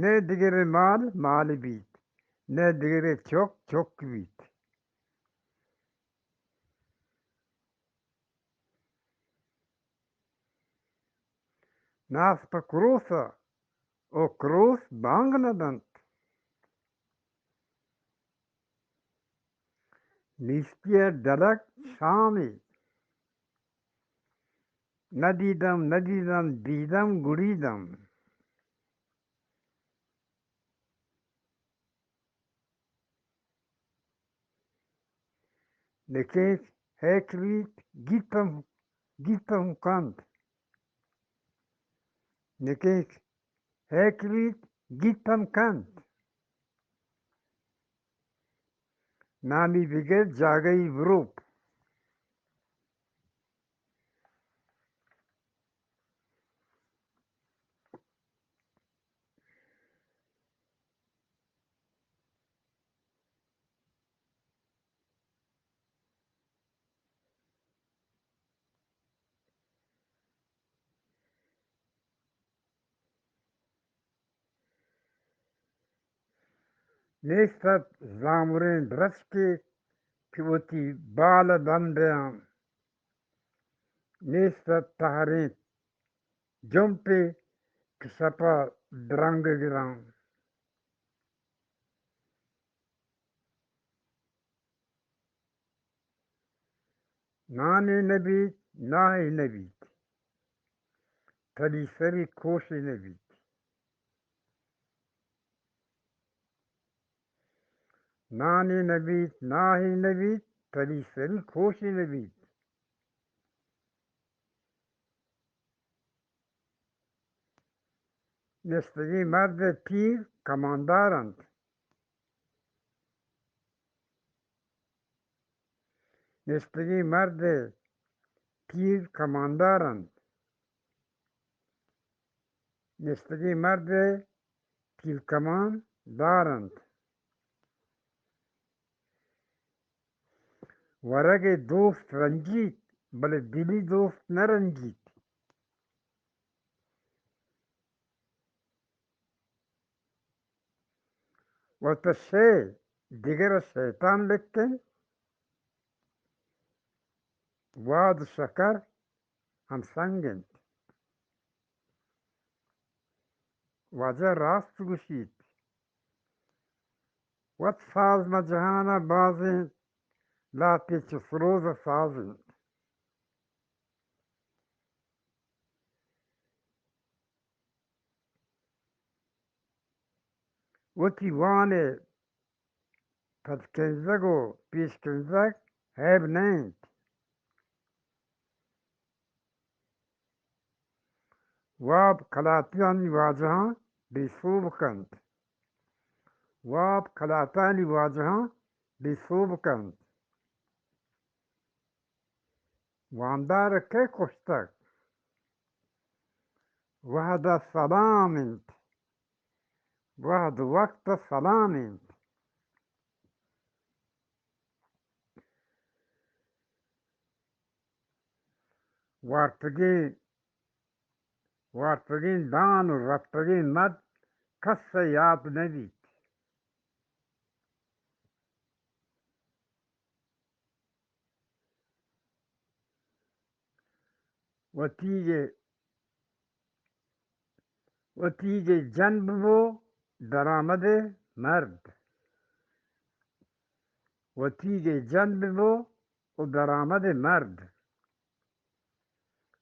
Ne digere mal, mali bit. Ne digere çok, çok bit. Nas pa krusa, o krus bangnadan. Nistiye dalak şami. Nadidam, nadidam, didam, guridam. Nekek hekvit, gittam kant. Nekek hekvit, gittam kant. Nami biget jagai vrup. Nestat zamurin draske pivoti bala dandeam. Nestat taharit jumpe kisapa drangagiram. Nani nabi, nahi nabi. Tadi sari koshi nabi. Nani nabi, nahi nabi. Tadi sari koshi nabi. Nestagi مرد پیر کماندارند. نستگی مرد پیر کماندارند. نستگی مرد پیر کمان دارند. ورگ دوست رنجید بل دلی دوست نرنجید. و تشه دیگر شیطان لکن واد شکر هم سنگند. واجه راست گوشید. وات ساز مجهانا بازند لا پیچ سروز سازند. وتی وانه پس کنزگ و پیش کنزگ هیب نیند. واب کلاتیانی واجهان بیسوب کند. واب کلاتانی واجهان بیسوب کند. واندار که کشتک وحد سلامند. وحد وقت سلامند. وارتگین دان و رفتگین مد کس یاد ندید. و تیج جنب و درآمد مرد. و تیج جنب و درآمد مرد.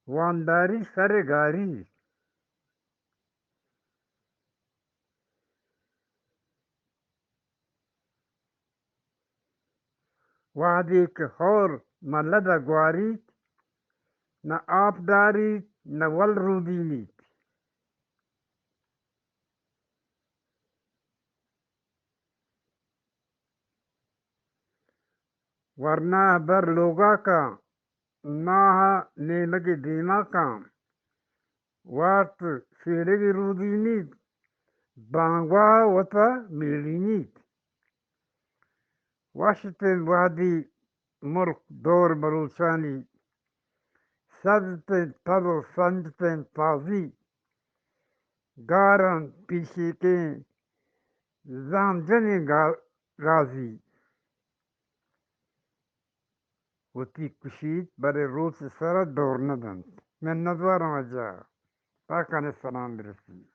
وانداری سرگاری. وحدی که خور ملد گوارید نه آب دارید نه ول رودینید. ورنه بر لوگا کا ناها نیمگی دیما کام وارت سیرگی رودینید بانگوا وطا میلینید. واشتن وادی مرک دور بلوچانی سدتن تدو سنجتن تازی Garan pişikin zamzeni gazi وتي كشيت بري روس سرى دور ندن من نظر مجا فكان السلام برسي